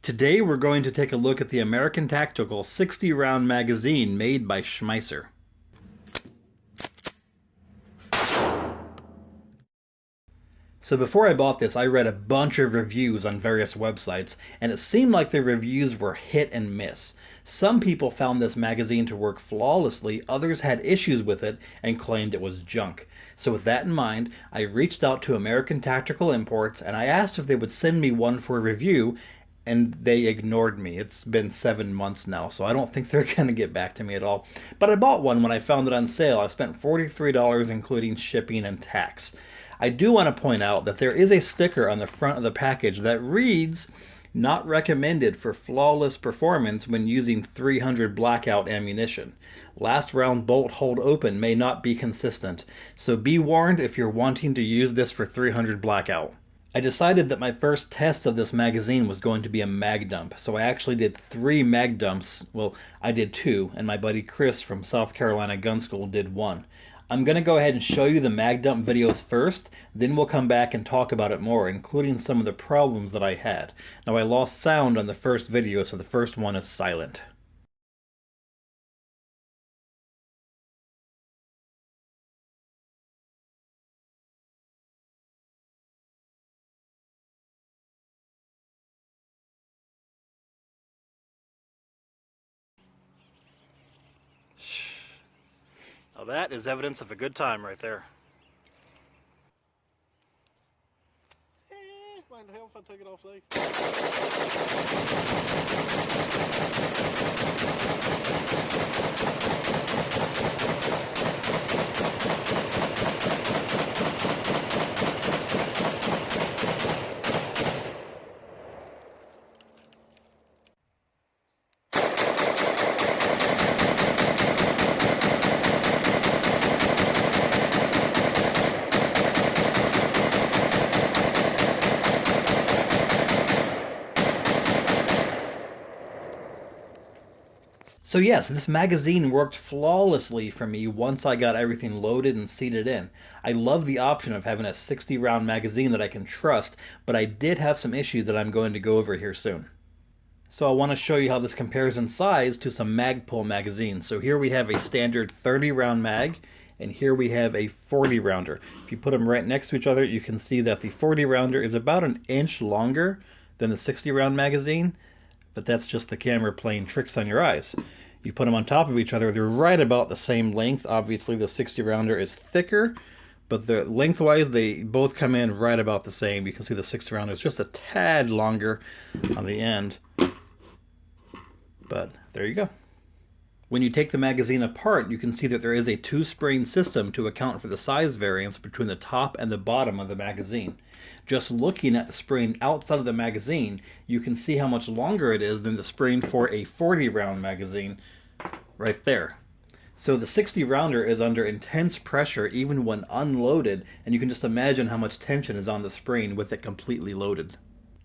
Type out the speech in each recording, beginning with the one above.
Today we're going to take a look at the American Tactical 60-round magazine made by Schmeisser. So before I bought this, I read a bunch of reviews on various websites, and it seemed like the reviews were hit and miss. Some people found this magazine to work flawlessly, others had issues with it and claimed it was junk. So with that in mind, I reached out to American Tactical Imports and I asked if they would send me one for review, and they ignored me. It's been 7 months now, so I don't think they're going to get back to me at all. But I bought one when I found it on sale. I spent $43 including shipping and tax. I do want to point out that there is a sticker on the front of the package that reads, "Not recommended for flawless performance when using 300 blackout ammunition. Last round bolt hold open may not be consistent, so be warned if you're wanting to use this for 300 blackout." I decided that my first test of this magazine was going to be a mag dump, so I actually did 3 mag dumps. Well, I did 2, and my buddy Chris from South Carolina Gun School did 1. I'm going to go ahead and show you the mag dump videos first, then we'll come back and talk about it more, including some of the problems that I had. Now, I lost sound on the first video, so the first one is silent. Now that is evidence of a good time right there. Mind the hell if I take it off there? So yes, this magazine worked flawlessly for me once I got everything loaded and seated in. I love the option of having a 60-round magazine that I can trust, but I did have some issues that I'm going to go over here soon. So I want to show you how this compares in size to some Magpul magazines. So here we have a standard 30-round mag, and here we have a 40-rounder. If you put them right next to each other, you can see that the 40-rounder is about an inch longer than the 60-round magazine, but that's just the camera playing tricks on your eyes. You put them on top of each other, they're right about the same length. Obviously the 60-rounder is thicker, but the lengthwise they both come in right about the same. You can see the 60-rounder is just a tad longer on the end, but there you go. When you take the magazine apart, you can see that there is a 2-spring system to account for the size variance between the top and the bottom of the magazine. Just looking at the spring outside of the magazine, you can see how much longer it is than the spring for a 40-round magazine right there. So the 60-rounder is under intense pressure even when unloaded, and you can just imagine how much tension is on the spring with it completely loaded.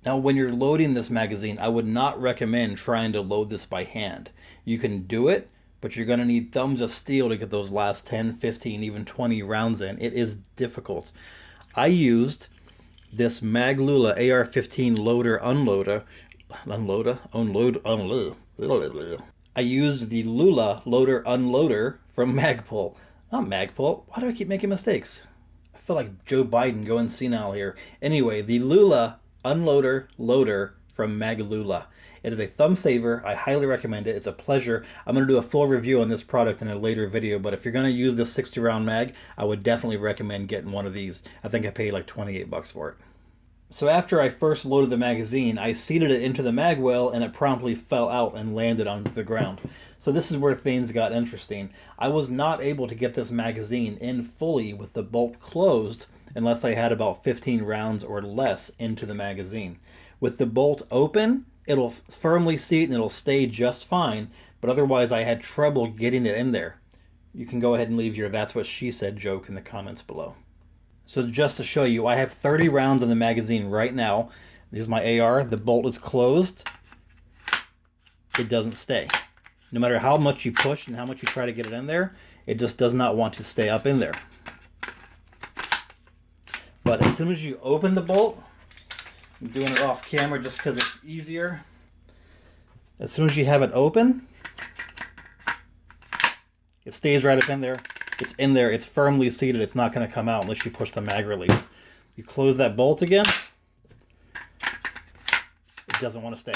Now, when you're loading this magazine, I would not recommend trying to load this by hand. You can do it, but you're going to need thumbs of steel to get those last 10, 15, even 20 rounds in. It is difficult. I used this Maglula AR-15 loader unloader. I used the Lula loader unloader from Magpul. Not Magpul. Why do I keep making mistakes? I feel like Joe Biden going senile here. Anyway, the Lula unloader loader from Maglula. It is a thumb saver. I highly recommend it. It's a pleasure. I'm going to do a full review on this product in a later video, but if you're going to use this 60-round mag, I would definitely recommend getting one of these. I think I paid like 28 bucks for it. So after I first loaded the magazine, I seated it into the mag well and it promptly fell out and landed onto the ground. So this is where things got interesting. I was not able to get this magazine in fully with the bolt closed unless I had about 15 rounds or less into the magazine. With the bolt open, it'll firmly seat and it'll stay just fine, but otherwise I had trouble getting it in there. You can go ahead and leave your "that's what she said" joke in the comments below. So just to show you, I have 30 rounds in the magazine right now. Here's my AR. The bolt is closed. It doesn't stay. No matter how much you push and how much you try to get it in there, it just does not want to stay up in there. But as soon as you open the bolt, I'm doing it off camera just because it's easier. As soon as you have it open, it stays right up in there. It's in there. It's firmly seated. It's not going to come out unless you push the mag release. You close that bolt again, it doesn't want to stay.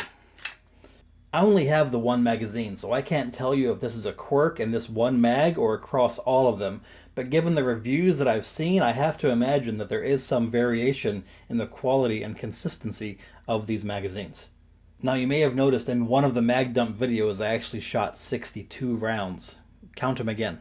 I only have the one magazine, so I can't tell you if this is a quirk in this one mag or across all of them. But given the reviews that I've seen, I have to imagine that there is some variation in the quality and consistency of these magazines. Now, you may have noticed in one of the mag dump videos I actually shot 62 rounds. Count them again.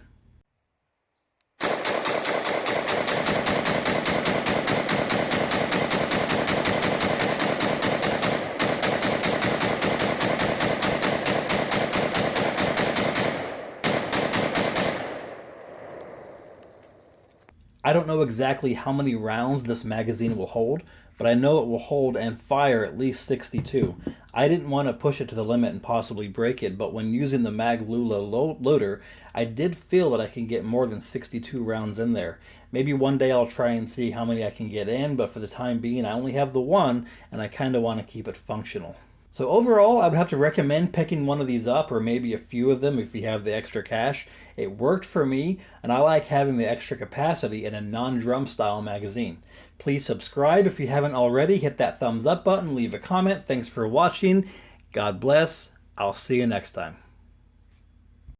I don't know exactly how many rounds this magazine will hold, but I know it will hold and fire at least 62. I didn't want to push it to the limit and possibly break it, but when using the Maglula loader, I did feel that I can get more than 62 rounds in there. Maybe one day I'll try and see how many I can get in, but for the time being I only have the one, and I kind of want to keep it functional. So overall, I would have to recommend picking one of these up, or maybe a few of them if you have the extra cash. It worked for me, and I like having the extra capacity in a non-drum style magazine. Please subscribe if you haven't already. Hit that thumbs up button, leave a comment. Thanks for watching. God bless. I'll see you next time.